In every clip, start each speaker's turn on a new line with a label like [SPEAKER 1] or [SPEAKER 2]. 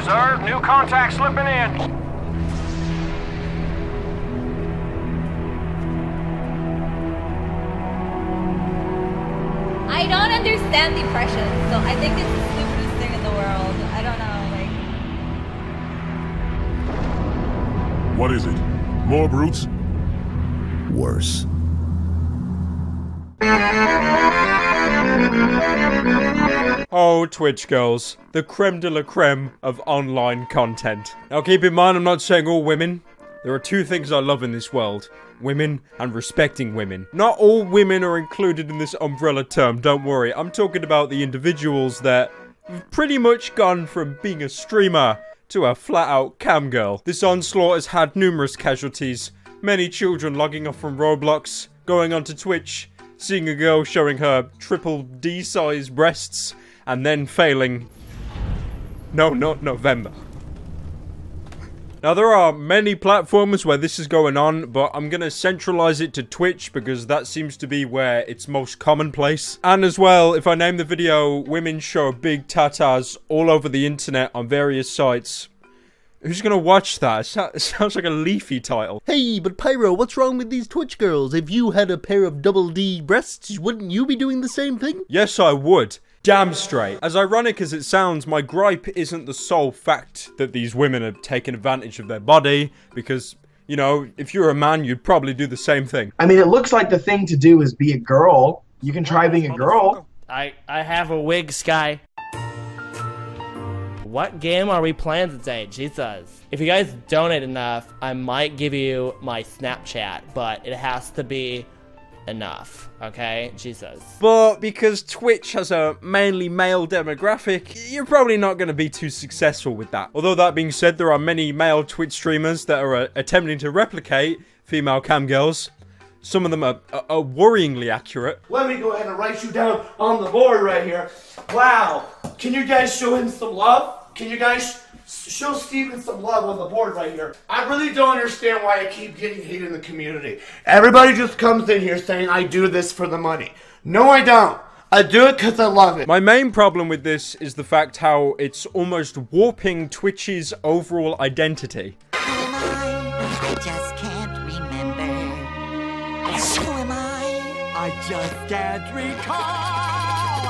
[SPEAKER 1] Sir, new contact slipping in.
[SPEAKER 2] I don't understand depression, so I think it's the stupidest thing in the world. I don't know, like...
[SPEAKER 3] What is it? More brutes?
[SPEAKER 4] Worse.
[SPEAKER 5] Oh, Twitch girls, the creme de la creme of online content. Now keep in mind, I'm not saying all women. There are two things I love in this world. Women and respecting women. Not all women are included in this umbrella term, don't worry. I'm talking about the individuals that have pretty much gone from being a streamer to a flat-out cam girl. This onslaught has had numerous casualties. Many children logging off from Roblox, going onto Twitch, seeing a girl showing her triple D-sized breasts, and then failing. No, not November. Now, there are many platforms where this is going on, but I'm going to centralize it to Twitch because that seems to be where it's most commonplace. And as well, if I name the video, women show big tatas all over the internet on various sites. Who's going to watch that? It sounds like a Leafy title.
[SPEAKER 6] Hey, but Pyro, what's wrong with these Twitch girls? If you had a pair of double D breasts, wouldn't you be doing the same thing?
[SPEAKER 5] Yes, I would. Damn straight. As ironic as it sounds, my gripe isn't the sole fact that these women are taking advantage of their body, because, you know, if you're a man, you'd probably do the same thing.
[SPEAKER 7] I mean, it looks like the thing to do is be a girl. You can try being a girl.
[SPEAKER 8] I have a wig, Sky. What game are we playing today? Jesus. If you guys donate enough, I might give you my Snapchat, but it has to be enough, okay? Jesus.
[SPEAKER 5] But because Twitch has a mainly male demographic, you're probably not going to be too successful with that. Although that being said, there are many male Twitch streamers that are attempting to replicate female cam girls. Some of them are worryingly accurate.
[SPEAKER 9] Let me go ahead and write you down on the board right here. Wow. Can you guys show him some love? Can you guys show Steven some love on the board right here? I really don't understand why I keep getting hate in the community. Everybody just comes in here saying I do this for the money. No, I don't. I do it because I love it.
[SPEAKER 5] My main problem with this is the fact how it's almost warping Twitch's overall identity.
[SPEAKER 10] Who am I? I just can't remember. Who am I just can't recall.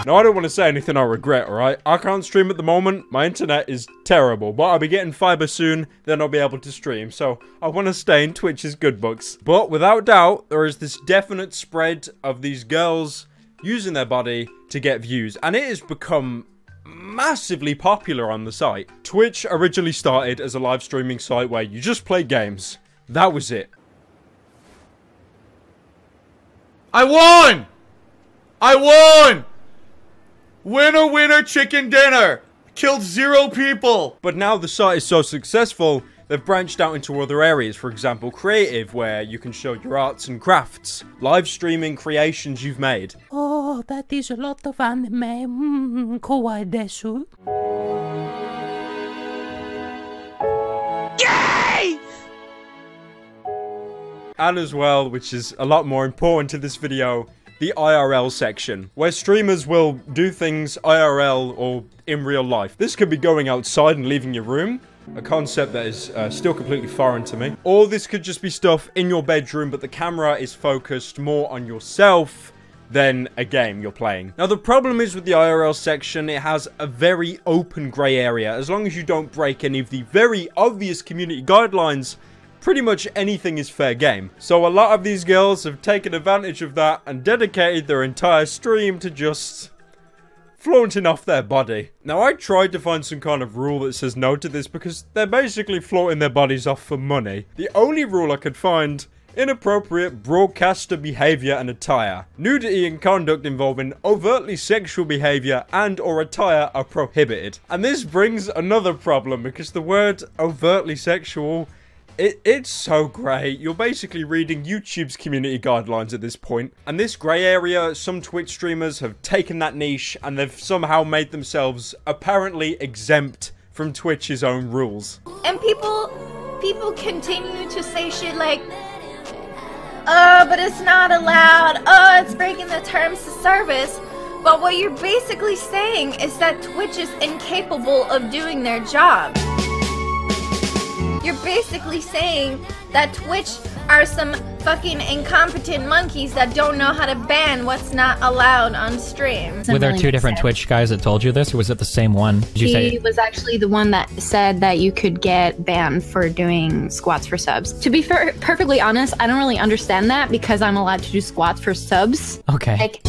[SPEAKER 5] Now, I don't want to say anything I regret, alright? I can't stream at the moment. My internet is terrible. But I'll be getting fiber soon, then I'll be able to stream. So, I want to stay in Twitch's good books. But without doubt, there is this definite spread of these girls using their body to get views. And it has become massively popular on the site. Twitch originally started as a live streaming site where you just play games. That was it.
[SPEAKER 11] I won! I won! Winner, winner, chicken dinner! Killed 0 people!
[SPEAKER 5] But now the site is so successful, they've branched out into other areas. For example, creative, where you can show your arts and crafts. Live streaming creations you've made.
[SPEAKER 12] Oh, that is a lot of anime. Kawaii desu.
[SPEAKER 11] Yay!
[SPEAKER 5] And as well, which is a lot more important to this video, the IRL section, where streamers will do things IRL or in real life. This could be going outside and leaving your room, a concept that is still completely foreign to me. Or this could just be stuff in your bedroom, but the camera is focused more on yourself than a game you're playing. Now, the problem is with the IRL section, it has a very open grey area. As long as you don't break any of the very obvious community guidelines, pretty much anything is fair game. So a lot of these girls have taken advantage of that and dedicated their entire stream to just flaunting off their body. Now, I tried to find some kind of rule that says no to this because they're basically flaunting their bodies off for money. The only rule I could find: inappropriate broadcaster behavior and attire. Nudity and conduct involving overtly sexual behavior and or attire are prohibited. And this brings another problem because the word overtly sexual, it's so grey. You're basically reading YouTube's community guidelines at this point. And this grey area, some Twitch streamers have taken that niche and they've somehow made themselves apparently exempt from Twitch's own rules.
[SPEAKER 2] And people continue to say shit like, oh, but it's not allowed. Oh, it's breaking the terms of service. But what you're basically saying is that Twitch is incapable of doing their job. You're basically saying that Twitch are some fucking incompetent monkeys that don't know how to ban what's not allowed on stream.
[SPEAKER 3] Were there two different Twitch guys that told you this, or was it the same one? Did you say
[SPEAKER 13] He was actually the one that said that you could get banned for doing squats for subs. To be perfectly honest, I don't really understand that because I'm allowed to do squats for subs.
[SPEAKER 3] Okay.
[SPEAKER 13] Like,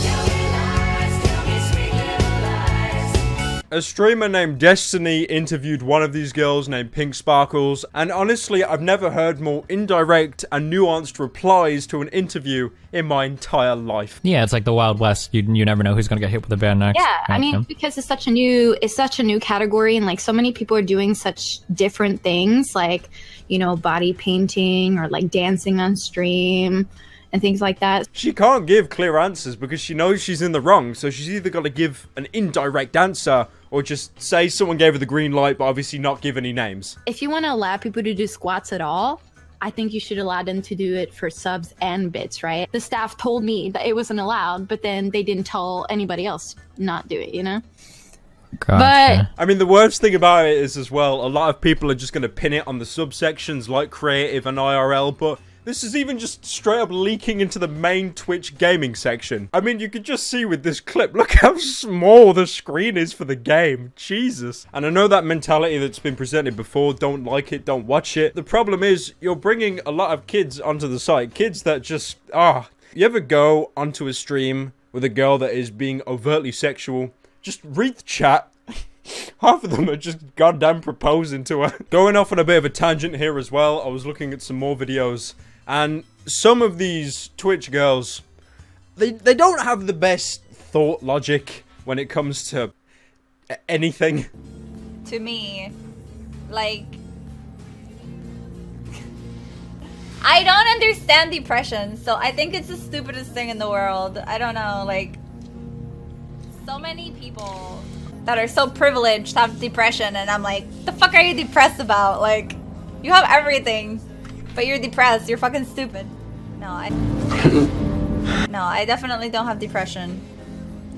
[SPEAKER 5] a streamer named Destiny interviewed one of these girls named Pink Sparkles, and honestly, I've never heard more indirect and nuanced replies to an interview in my entire life.
[SPEAKER 3] Yeah, it's like the Wild West. You never know who's gonna get hit with a ban next.
[SPEAKER 13] yeah, I mean, because it's such a new category, and like so many people are doing such different things, like, you know, body painting or like dancing on stream and things like that.
[SPEAKER 5] She can't give clear answers because she knows she's in the wrong, so she's either got to give an indirect answer or just say someone gave her the green light but obviously not give any names.
[SPEAKER 13] If you want to allow people to do squats at all, I think you should allow them to do it for subs and bits, right? The staff told me that it wasn't allowed, but then they didn't tell anybody else not do it, you know?
[SPEAKER 3] Gotcha.
[SPEAKER 5] I mean, the worst thing about it is as well, a lot of people are just going to pin it on the subsections like creative and IRL, but this is even just straight up leaking into the main Twitch gaming section. I mean, you could just see with this clip, look how small the screen is for the game. Jesus. And I know that mentality that's been presented before, don't like it, don't watch it. The problem is, you're bringing a lot of kids onto the site. Kids that just, you ever go onto a stream with a girl that is being overtly sexual? Just read the chat. Half of them are just goddamn proposing to her. Going off on a bit of a tangent here as well, I was looking at some more videos, and some of these Twitch girls, they don't have the best thought logic when it comes to anything.
[SPEAKER 2] To me, like, I don't understand depression, so I think it's the stupidest thing in the world. I don't know, like, so many people that are so privileged have depression, and I'm like, the fuck are you depressed about? Like, you have everything, but you're depressed. You're fucking stupid. No, I definitely don't have depression.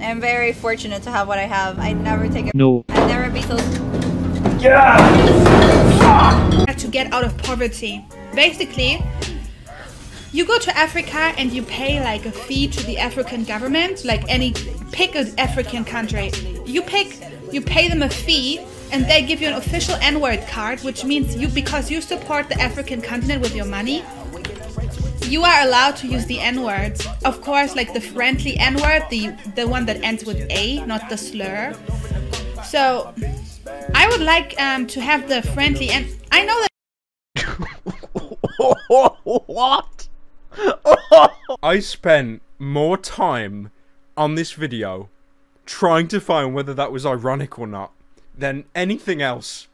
[SPEAKER 2] I'm very fortunate to have what I have. I never take it.
[SPEAKER 14] No.
[SPEAKER 2] I'd never be so.
[SPEAKER 15] To get out of poverty. Basically, you go to Africa and you pay like a fee to the African government, like pick an African country. You pay them a fee and they give you an official N-word card, which means because you support the African continent with your money, you are allowed to use the N-word. Of course, like the friendly N-word, the one that ends with A, not the slur. So I would like to have the friendly I know that.
[SPEAKER 5] What? I spent more time on this video trying to find whether that was ironic or not than anything else.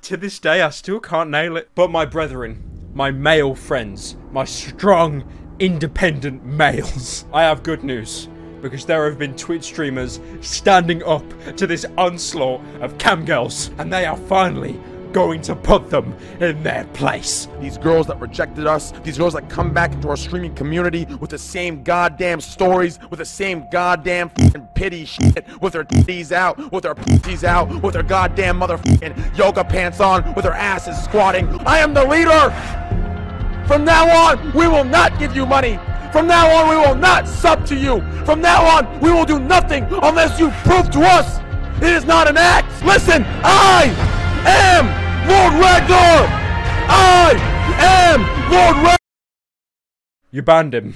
[SPEAKER 5] To this day, I still can't nail it. But my brethren, my male friends, my strong, independent males, I have good news. Because there have been Twitch streamers standing up to this onslaught of cam girls, and they are finally going to put them in their place.
[SPEAKER 16] These girls that rejected us, these girls that come back into our streaming community with the same goddamn stories, with the same goddamn fucking pity shit, with their titties out, with their pussies out, with their goddamn motherfucking yoga pants on, with their asses squatting. I am the leader! From now on, we will not give you money. From now on, we will not sub to you. From now on, we will do nothing unless you prove to us it is not an act. Listen, I am Lord Ragnar! I am Lord Ragnar!
[SPEAKER 5] You banned him.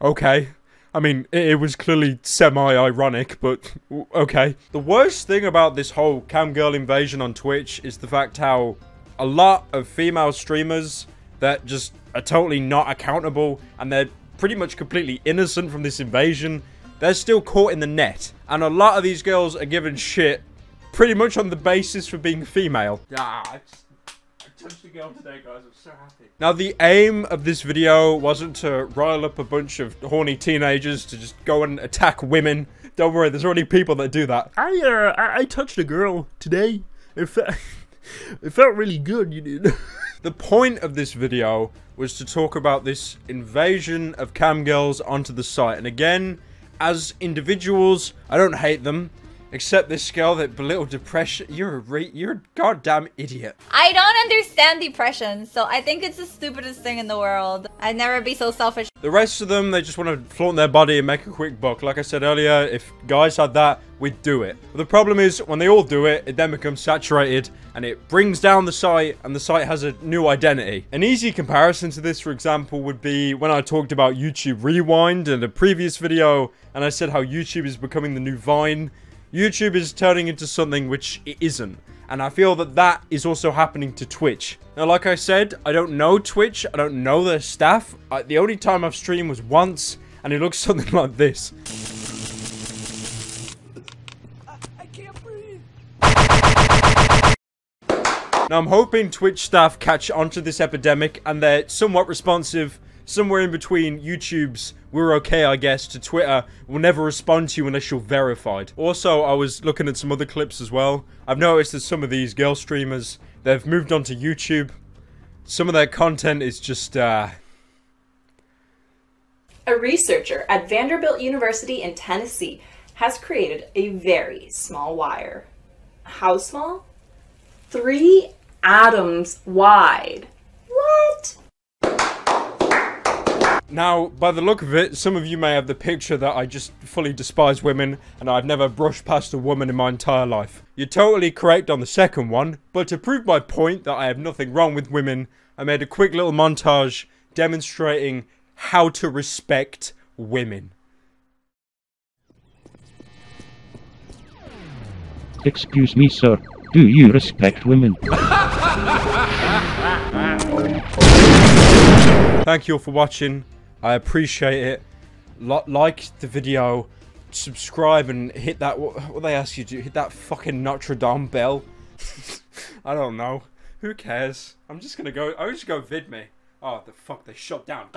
[SPEAKER 5] Okay. I mean, it was clearly semi-ironic, but okay. The worst thing about this whole camgirl invasion on Twitch is the fact how a lot of female streamers that just are totally not accountable, and they're pretty much completely innocent from this invasion, they're still caught in the net. And a lot of these girls are given shit pretty much on the basis for being female. I touched the girl today, guys. I'm so happy. Now, the aim of this video wasn't to rile up a bunch of horny teenagers to just go and attack women. Don't worry, there's already people that do that.
[SPEAKER 6] I touched a girl today. It felt really good, you know.
[SPEAKER 5] The point of this video was to talk about this invasion of cam girls onto the site. And again, as individuals, I don't hate them. Except this girl that belittled depression. You're a goddamn idiot.
[SPEAKER 2] I don't understand depression, so I think it's the stupidest thing in the world. I'd never be so selfish.
[SPEAKER 5] The rest of them, they just want to flaunt their body and make a quick buck. Like I said earlier, if guys had that, we'd do it. But the problem is, when they all do it, it then becomes saturated, and it brings down the site, and the site has a new identity. An easy comparison to this, for example, would be when I talked about YouTube Rewind in a previous video, and I said how YouTube is becoming the new Vine. YouTube is turning into something which it isn't. And I feel that that is also happening to Twitch. Now, like I said, I don't know Twitch. I don't know their staff. The only time I've streamed was once, and it looks something like this.
[SPEAKER 14] I can't breathe.
[SPEAKER 5] Now, I'm hoping Twitch staff catch onto this epidemic, and they're somewhat responsive. Somewhere in between YouTube's "we're okay, I guess" to Twitter will never respond to you unless you're verified. Also, I was looking at some other clips as well. I've noticed that some of these girl streamers, they've moved on to YouTube. Some of their content is just,
[SPEAKER 17] A researcher at Vanderbilt University in Tennessee has created a very small wire. How small? 3 atoms wide. What?
[SPEAKER 5] Now, by the look of it, some of you may have the picture that I just fully despise women and I've never brushed past a woman in my entire life. You're totally correct on the second one, but to prove my point that I have nothing wrong with women, I made a quick little montage demonstrating how to respect women.
[SPEAKER 18] Excuse me, sir. Do you respect women?
[SPEAKER 5] Thank you all for watching. I appreciate it. Like the video, subscribe, and hit that, what they ask you to do, hit that fucking Notre Dame bell. I don't know. Who cares? I'm just gonna go vid me. Oh, the fuck, they shut down.